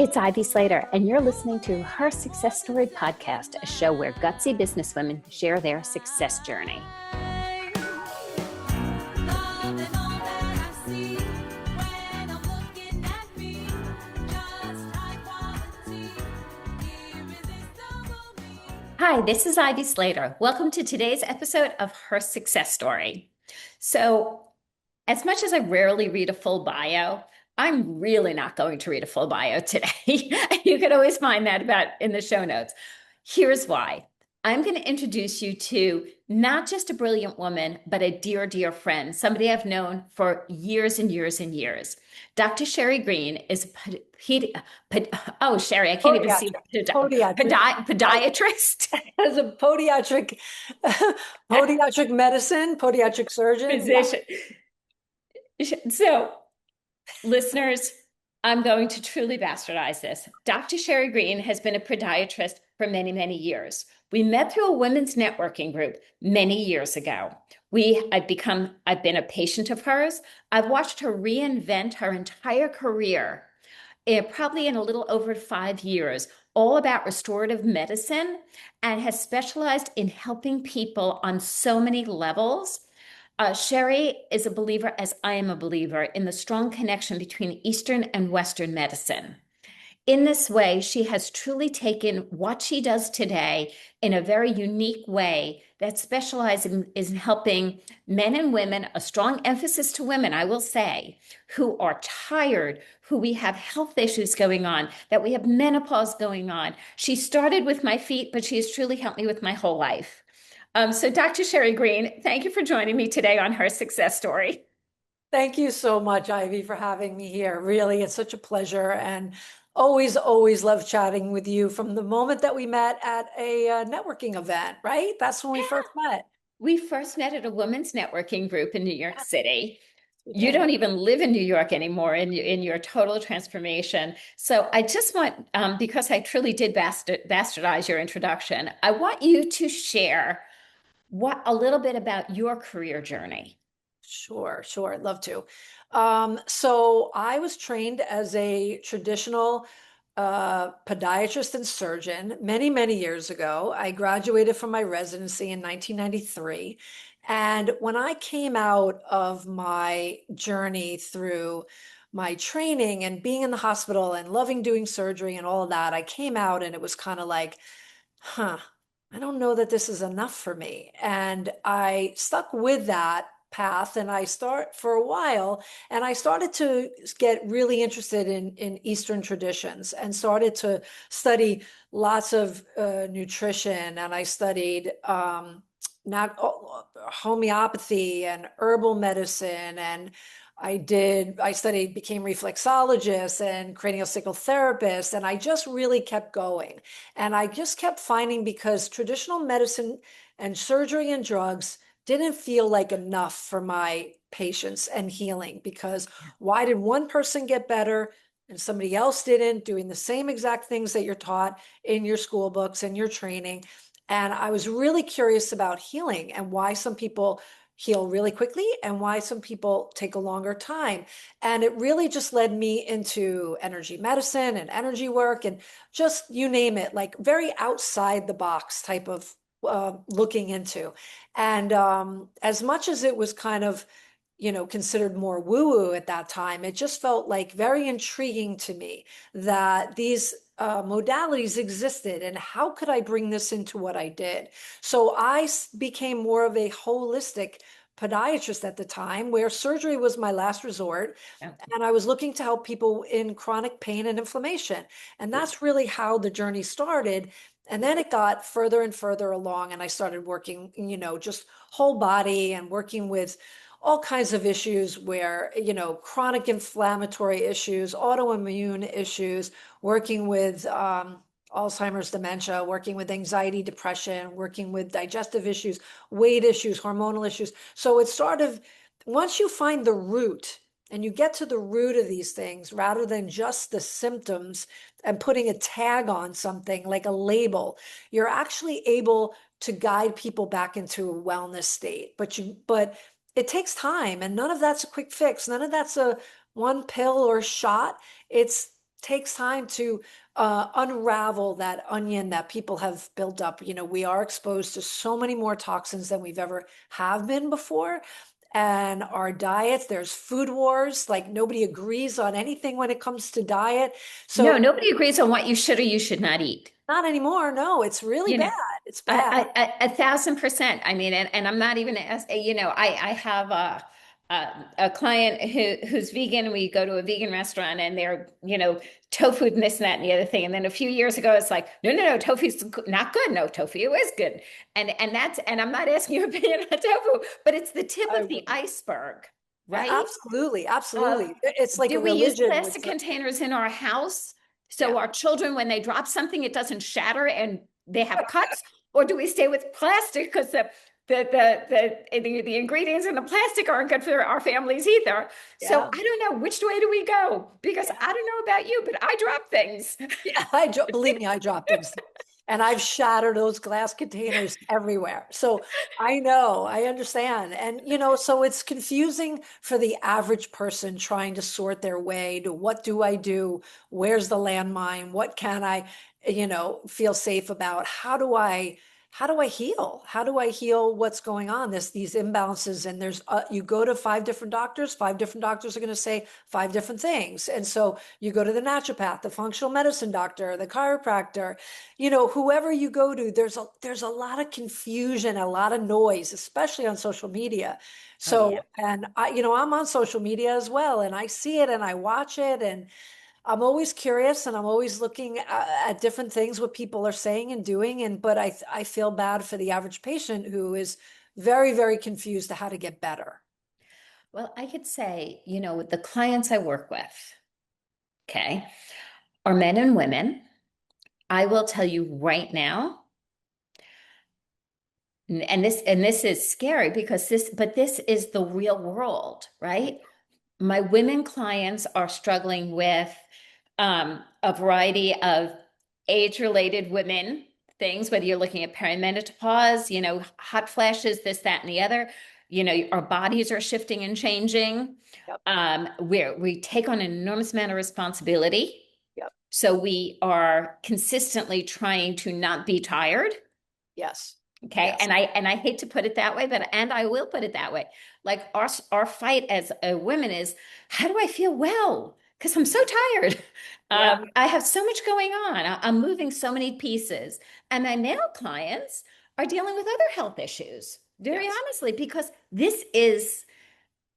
it's Ivy Slater, and you're listening to Her Success Story podcast, a show where gutsy businesswomen share their success journey. Hi, this is Ivy Slater. Welcome to today's episode of Her Success Story. So, as much as I rarely read a full bio, I'm really not going to read a full bio today. You can always find that in the show notes. Here's why. I'm going to introduce you to not just a brilliant woman, but a dear, dear friend, somebody I've known for years and years and years. Dr. Sherri Greene is Sherri, I can't even see podiatrist. As a podiatric medicine, podiatric surgeon. Physician. So, listeners, I'm going to truly bastardize this. Dr. Sherri Greene has been a podiatrist for many, many years. We met through a women's networking group many years ago. I've been a patient of hers. I've watched her reinvent her entire career, probably in a little over 5 years, all about restorative medicine, and has specialized in helping people on so many levels. Sherri is a believer, as I am a believer, in the strong connection between Eastern and Western medicine. In this way, she has truly taken what she does today in a very unique way that specializes in helping men and women, a strong emphasis to women, I will say, who are tired, who we have health issues going on, that we have menopause going on. She started with my feet, but she has truly helped me with my whole life. So Dr. Sherri Greene, thank you for joining me today on Her Success Story. Thank you so much, Ivy, for having me here. Really, it's such a pleasure, and always love chatting with you from the moment that we met at a networking event, right? That's when we first met. We first met at a women's networking group in New York City. You don't even live in New York anymore in your total transformation. So I just want, because I truly did bastardize your introduction, I want you to share a little bit about your career journey. Sure. I'd love to. So I was trained as a traditional podiatrist and surgeon many years ago. I graduated from my residency in 1993. And when I came out of my journey through my training and being in the hospital and loving doing surgery and all of that, I came out and it was kind of like, I don't know that this is enough for me. And I stuck with that path and I started to get really interested in Eastern traditions and started to study lots of nutrition. And I studied homeopathy and herbal medicine, and became reflexologist and craniosacral therapist, and I just really kept going. And I just kept finding, because traditional medicine and surgery and drugs didn't feel like enough for my patients and healing, because why did one person get better and somebody else didn't, doing the same exact things that you're taught in your school books and your training? And I was really curious about healing and why some people heal really quickly and why some people take a longer time. And it really just led me into energy medicine and energy work and just, you name it, like very outside the box type of looking into. And as much as it was kind of, considered more woo-woo at that time, it just felt like very intriguing to me that these modalities existed, and how could I bring this into what I did? So I became more of a holistic podiatrist at the time, where surgery was my last resort. Yeah. And I was looking to help people in chronic pain and inflammation. And that's really how the journey started. And then it got further and further along, and I started working, just whole body and working with all kinds of issues where, chronic inflammatory issues, autoimmune issues, working with Alzheimer's, dementia, working with anxiety, depression, working with digestive issues, weight issues, hormonal issues. So it's sort of, once you find the root and you get to the root of these things, rather than just the symptoms and putting a tag on something like a label, you're actually able to guide people back into a wellness state. But it takes time, and none of that's a quick fix. None of that's a one pill or shot. It's takes time to unravel that onion that people have built up. We are exposed to so many more toxins than we've ever have been before. And our diets, there's food wars, like nobody agrees on anything when it comes to diet. No, So nobody agrees on what you should or you should not eat. not anymore. No, it's really You bad. know, It's bad. 1,000%. I mean, and I'm not even I have a client who's vegan. We go to a vegan restaurant and they're, tofu and this and that and the other thing. And then a few years ago, it's like, no, no, no, tofu's not good. No, tofu is good. And I'm not asking your opinion on tofu, but it's the tip I of the wouldn't. iceberg, Yeah, right? absolutely, Of absolutely. It's like a do we use religion with plastic containers in our house so yeah. our children, when they drop something, it doesn't shatter and they have cuts? Or do we stay with plastic because the ingredients in the plastic aren't good for our families either? So Yeah. I don't know, which way do we go? Because Yeah. I don't know about you, but I drop things. Yeah, believe me, I drop things too. And I've shattered those glass containers everywhere. So I know, I understand. And, so it's confusing for the average person trying to sort their way to what do I do? Where's the landmine? What can I, feel safe about? How do I heal? How do I heal what's going on? These imbalances, and you go to five different doctors. Five different doctors are going to say five different things, and so you go to the naturopath, the functional medicine doctor, the chiropractor, whoever you go to. There's a lot of confusion, a lot of noise, especially on social media. Oh, yeah. So, and I'm on social media as well, and I see it and I watch it, and I'm always curious and I'm always looking at different things what people are saying and doing. But I feel bad for the average patient who is very, very confused to how to get better. Well, I could say, the clients I work with, okay, are men and women. I will tell you right now, and this is scary because this is the real world, right? My women clients are struggling with a variety of age-related women things, whether you're looking at perimenopause, hot flashes, this, that, and the other. Our bodies are shifting and changing. Yep. We take on an enormous amount of responsibility. Yep. So we are consistently trying to not be tired. Yes. Okay. Yes. And I hate to put it that way, and I will put it that way. Like our fight as a women is, how do I feel well? Because I'm so tired. Yeah. I have so much going on. I'm moving so many pieces. And my male clients are dealing with other health issues, very Yes. honestly, because this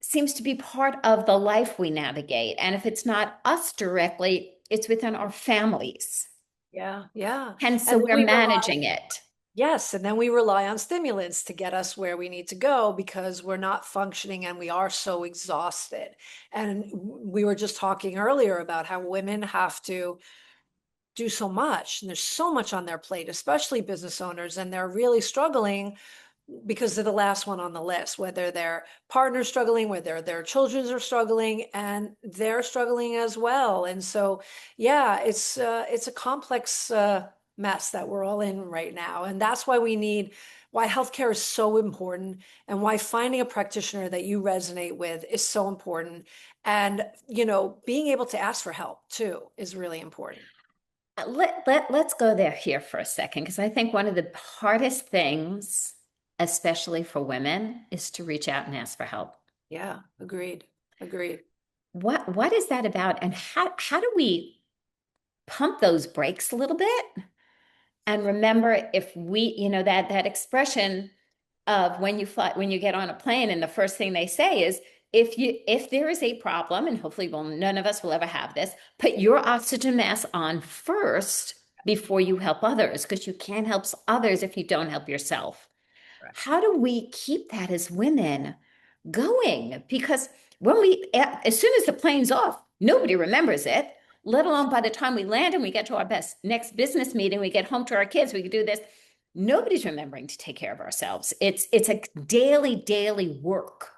seems to be part of the life we navigate. And if it's not us directly, it's within our families. Yeah. Yeah. And so And then we're we rely, managing it. yes, and then we rely on stimulants to get us where we need to go because we're not functioning and we are so exhausted. And we were just talking earlier about how women have to do so much and there's so much on their plate, especially business owners, and they're really struggling because they're the last one on the list, whether their partner's struggling, whether their children are struggling, and they're struggling as well. And so, yeah, it's a complex mess that we're all in right now. And that's why healthcare is so important and why finding a practitioner that you resonate with is so important. And, being able to ask for help too is really important. Let's go there here for a second, because I think one of the hardest things, especially for women, is to reach out and ask for help. Yeah, agreed. Agreed. What is that about? And how do we pump those brakes a little bit? And remember, if we, that expression of when you get on a plane and the first thing they say is, if there is a problem, and hopefully none of us will ever have this, put your oxygen mask on first before you help others, because you can't help others if you don't help yourself. How do we keep that as women going? Because as soon as the plane's off, nobody remembers it, let alone by the time we land and we get to our next business meeting, we get home to our kids, we can do this. Nobody's remembering to take care of ourselves. It's a daily work.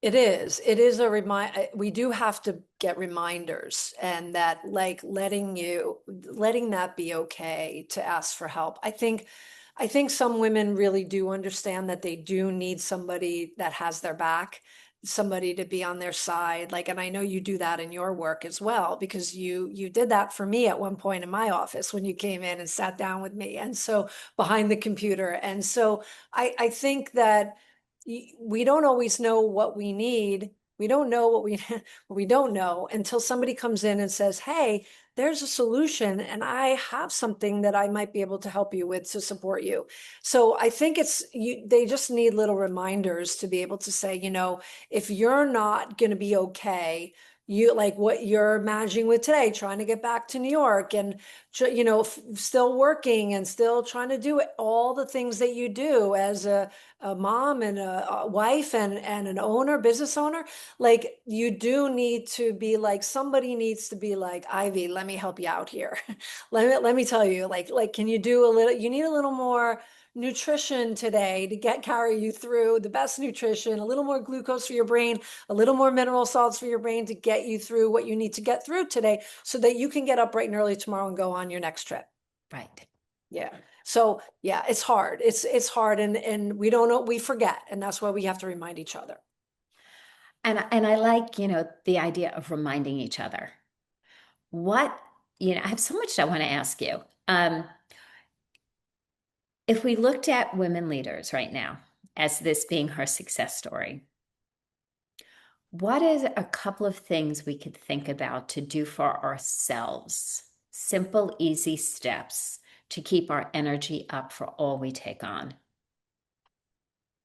It is. It is a remind. We do have to get reminders, and that, like, letting that be okay to ask for help. I think some women really do understand that they do need somebody that has their back, somebody to be on their side. Like, and I know you do that in your work as well, because you did that for me at one point in my office when you came in and sat down with me. And so behind the computer. And so I think that we don't always know what we need. We don't know what we what we don't know until somebody comes in and says, "Hey, there's a solution, and I have something that I might be able to help you with to support you." So I think they just need little reminders to be able to say, if you're not going to be okay, you like what you're managing with today, trying to get back to New York and, still working and still trying to do all the things that you do as a mom and a wife and an owner, business owner. Like, you do need to be like, somebody needs to be like, Ivy, let me help you out here. Let me tell you, like, can you do a little, you need a little more nutrition today to carry you through the best nutrition, a little more glucose for your brain, a little more mineral salts for your brain to get you through what you need to get through today so that you can get up bright and early tomorrow and go on your next trip. Right. Yeah. So yeah, it's hard. It's hard, and we don't know, we forget. And that's why we have to remind each other. And I like, the idea of reminding each other. What, I have so much I want to ask you. If we looked at women leaders right now as this being her success story, what is a couple of things we could think about to do for ourselves? Simple, easy steps to keep our energy up for all we take on.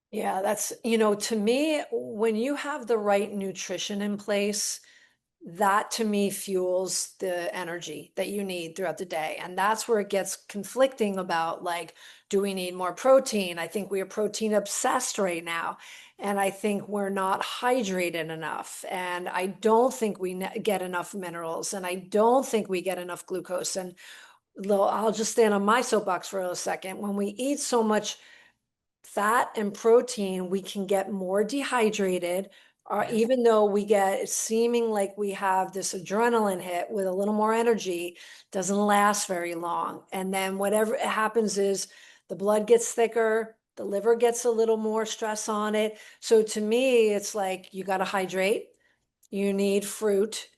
Yeah, that's, to me, when you have the right nutrition in place, that to me fuels the energy that you need throughout the day. And that's where it gets conflicting about, like, do we need more protein? I think we are protein obsessed right now. And I think we're not hydrated enough. And I don't think we get enough minerals. And I don't think we get enough glucose. And I'll just stand on my soapbox for a second. When we eat so much fat and protein, we can get more dehydrated, or Yes. even though we get seeming like we have this adrenaline hit with a little more energy, doesn't last very long. And then whatever happens is the blood gets thicker, the liver gets a little more stress on it. So to me, it's like you got to hydrate, you need fruit,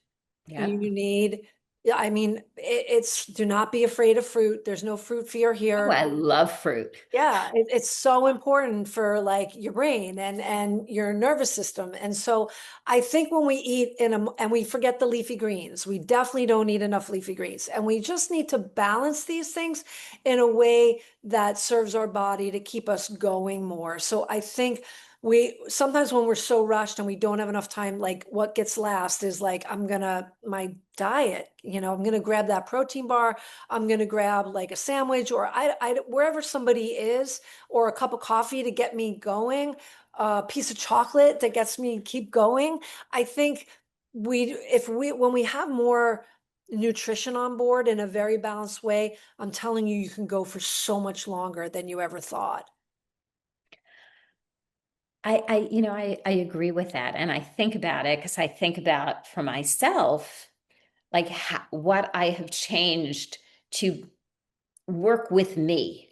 Yep. you need, yeah, I mean, it's do not be afraid of fruit. There's no fruit fear Oh, here. I love fruit. Yeah, it's so important for, like, your brain and your nervous system. And so I think when we eat and we forget the leafy greens, we definitely don't eat enough leafy greens. And we just need to balance these things in a way that serves our body to keep us going more. So I think we sometimes, when we're so rushed and we don't have enough time, like, what gets last is like, my diet, I'm gonna grab that protein bar, I'm going to grab like a sandwich, or wherever somebody is, or a cup of coffee to get me going, a piece of chocolate that gets me keep going. I think when we have more nutrition on board in a very balanced way, I'm telling you, you can go for so much longer than you ever thought. I agree with that. And I think about it because I think about for myself, like what I have changed to work with me.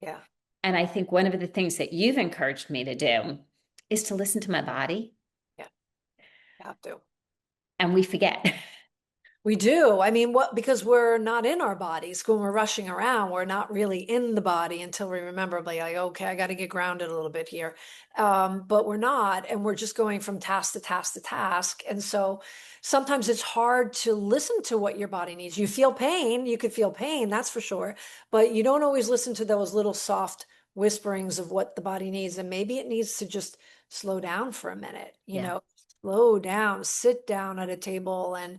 Yeah, And I think one of the things that you've encouraged me to do is to listen to my body, yeah, you have to. and we forget. We do. I mean, because we're not in our bodies when we're rushing around, we're not really in the body until we remember, like, okay, I got to get grounded a little bit here. But we're not, and we're just going from task to task to task. And so sometimes it's hard to listen to what your body needs. You feel pain, you could feel pain, that's for sure, but you don't always listen to those little soft whisperings of what the body needs. And maybe it needs to just slow down for a minute, Yeah. slow down, sit down at a table and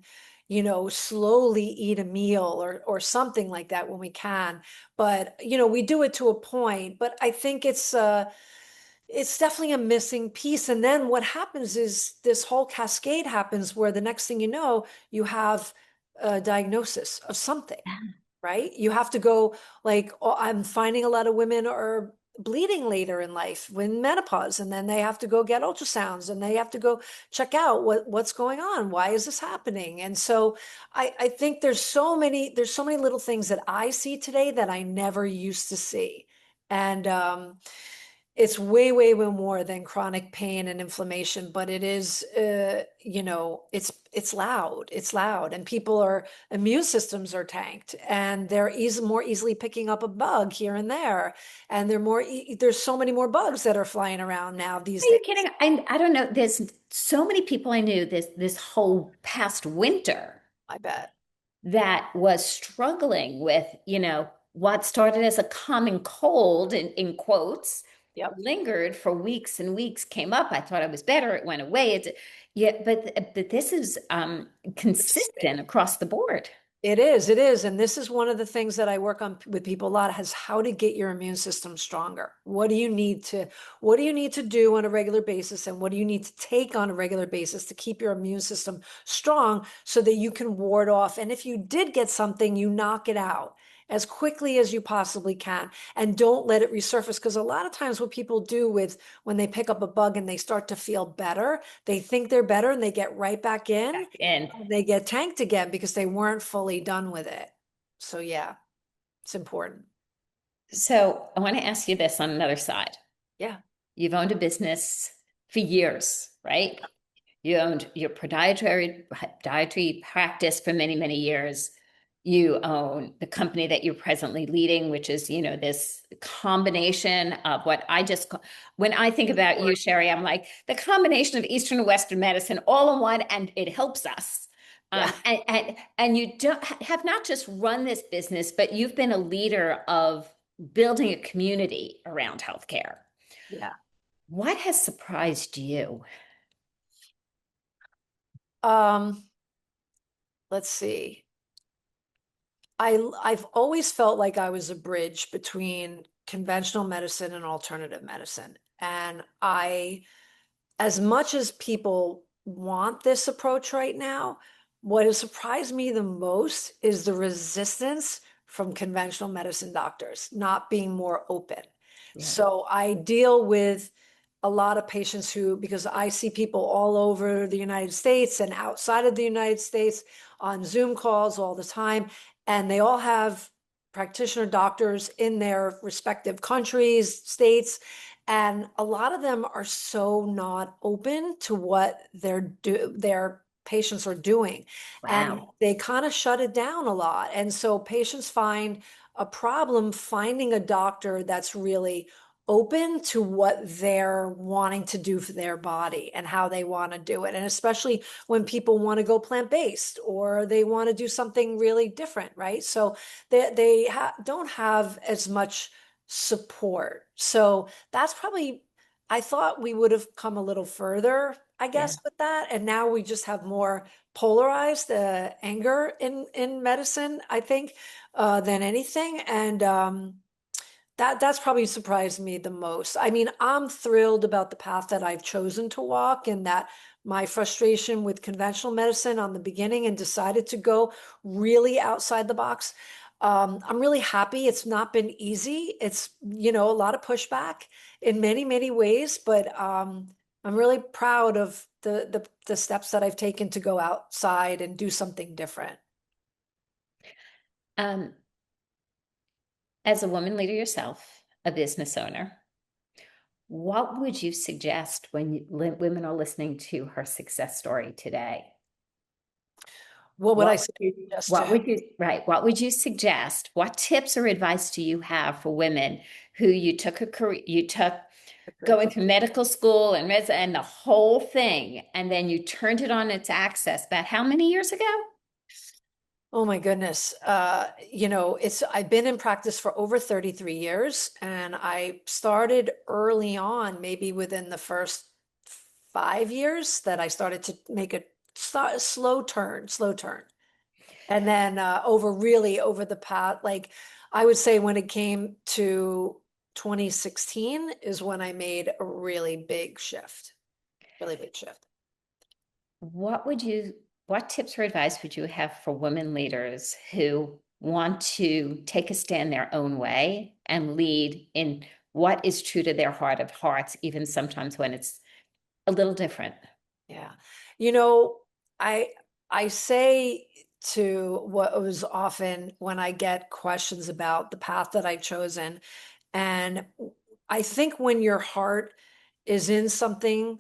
slowly eat a meal or something like that when we can. But we do it to a point. But I think it's definitely a missing piece. And then what happens is this whole cascade happens where the next thing you know, you have a diagnosis of something, right? You have to go, like, oh, I'm finding a lot of women are bleeding later in life when menopause, and then they have to go get ultrasounds and they have to go check out what's going on. Why is this happening? And so I think there's so many little things that I see today that I never used to see. And It's way, way, way more than chronic pain and inflammation, but it is, it's loud. It's loud, and people are immune systems are tanked, and they're more easily picking up a bug here and there, and there's so many more bugs that are flying around now these Are you days. kidding? I don't know. There's so many people I knew this whole past winter I bet. that was struggling with, what started as a common cold in quotes, Yep. lingered for weeks and weeks, came up. I thought it was better. It went away. Yeah, but this is consistent across the board. It is. And this is one of the things that I work on with people a lot is how to get your immune system stronger. What do you need to do on a regular basis? And what do you need to take on a regular basis to keep your immune system strong so that you can ward off? And if you did get something, you knock it out as quickly as you possibly can and don't let it resurface. Because a lot of times what people do with when they pick up a bug and they start to feel better, they think they're better and they get right back in. And They get tanked again because they weren't fully done with it. So yeah, it's important. so I want to ask you this on another side. Yeah. You've owned a business for years, right? You owned your podiatry practice for many, many years. You own the company that you're presently leading, which is, this combination of when I think about you, Sherri, I'm like the combination of Eastern and Western medicine all in one, and it helps us. Yeah. And you don't have not just run this business, but you've been a leader of building a community around healthcare. Yeah. What has surprised you? Um, let's see. I've always felt like I was a bridge between conventional medicine and alternative medicine. And as much as people want this approach right now, what has surprised me the most is the resistance from conventional medicine doctors not being more open. Right. So I deal with a lot of patients because I see people all over the United States and outside of the United States on Zoom calls all the time, and they all have practitioner doctors in their respective countries, states, and a lot of them are so not open to what their patients are doing. And Wow. they kind of shut it down a lot. And so patients find a problem finding a doctor that's really open to what they're wanting to do for their body and how they want to do it. And especially when people want to go plant-based or they want to do something really different, right? So don't have as much support. So that's probably, I thought we would have come a little further, I Yeah. guess, with that. And now we just have more polarized anger in medicine, I think, than anything. And that's probably surprised me the most. I mean, I'm thrilled about the path that I've chosen to walk and that my frustration with conventional medicine on the beginning and decided to go really outside the box. I'm really happy. It's not been easy. It's, a lot of pushback in many, many ways, but I'm really proud of the steps that I've taken to go outside and do something different. Um, as a woman leader yourself, a business owner, what would you suggest when women are listening to her success story today? What would I What say? would you, Just what would you, right? What would you suggest? What tips or advice do you have for women who you took a career, you took going through medical school and the whole thing, and then you turned it on its axis about how many years ago? Oh my goodness. I've been in practice for over 33 years and I started early on, maybe within the first 5 years that I started to make a slow turn, slow turn. And then over the path, like I would say when it came to 2016 is when I made a really big shift. What would you, what tips or advice would you have for women leaders who want to take a stand their own way and lead in what is true to their heart of hearts, even sometimes when it's a little different? Yeah. You know, I I say to what was often when I get questions about the path that I've chosen, and I think when your heart is in something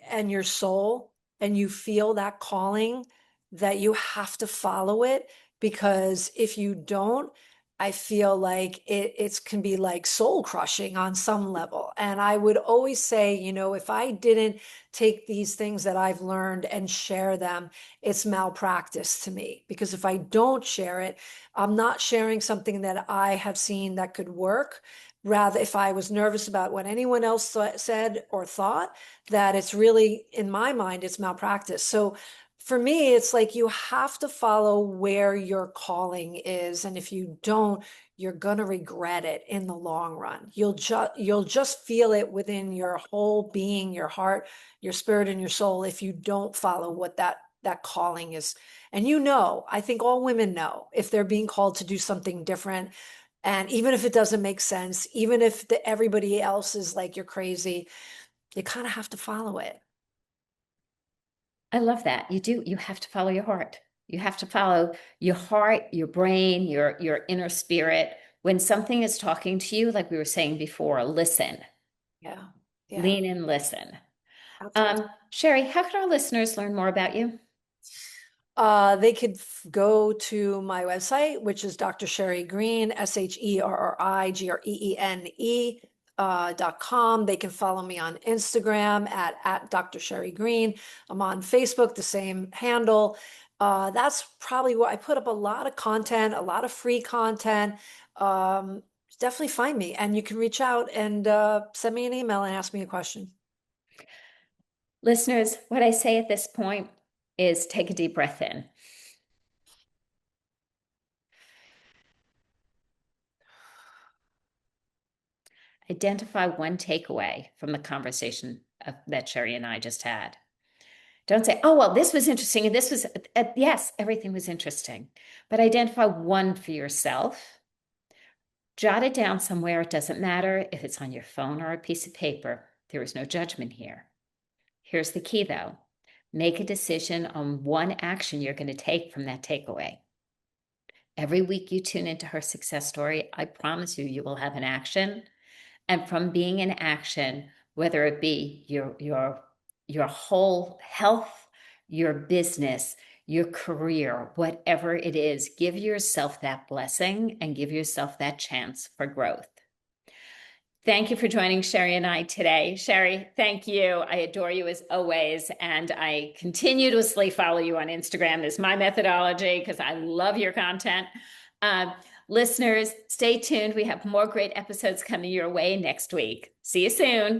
and your soul and you feel that calling, that you have to follow it, because if you don't, I feel like it can be like soul crushing on some level. And I would always say, if I didn't take these things that I've learned and share them, it's malpractice to me. Because if I don't share it, I'm not sharing something that I have seen that could work. Rather, if I was nervous about what anyone else said or thought, that it's really, in my mind, it's malpractice. So for me, it's like you have to follow where your calling is. And if you don't, you're gonna regret it in the long run. You'll just feel it within your whole being, your heart, your spirit, and your soul if you don't follow what that calling is. And I think all women know if they're being called to do something different. And even if it doesn't make sense, even if everybody else is like, you're crazy, you kind of have to follow it. I love that. You do. You have to follow your heart. You have to follow your heart, your brain, your inner spirit. When something is talking to you, like we were saying before, listen, Yeah. Yeah. lean and listen. Absolutely. Sherri, how can our listeners learn more about you? They could go to my website, which is Dr. Sherri Greene, SherriGreene, .com. They can follow me on Instagram at Dr. Sherri Greene. I'm on Facebook, the same handle. That's probably where I put up a lot of content, a lot of free content. Um, Definitely find me, and you can reach out and send me an email and ask me a question. Listeners, what I say at this point is take a deep breath in. Identify one takeaway from the conversation that Sherri and I just had. Don't say, oh, well, this was interesting. And this was, yes, everything was interesting. But identify one for yourself. Jot it down somewhere. It doesn't matter if it's on your phone or a piece of paper. There is no judgment here. Here's the key, though. Make a decision on one action you're going to take from that takeaway. Every week you tune into her success story, I promise you, you will have an action. And from being in action, whether it be your whole health, your business, your career, whatever it is, give yourself that blessing and give yourself that chance for growth. Thank you for joining Sherri and I today. Sherri, thank you. I adore you as always. And I continuously follow you on Instagram is my methodology because I love your content. Uh, Listeners, stay tuned. We have more great episodes coming your way next week. See you soon.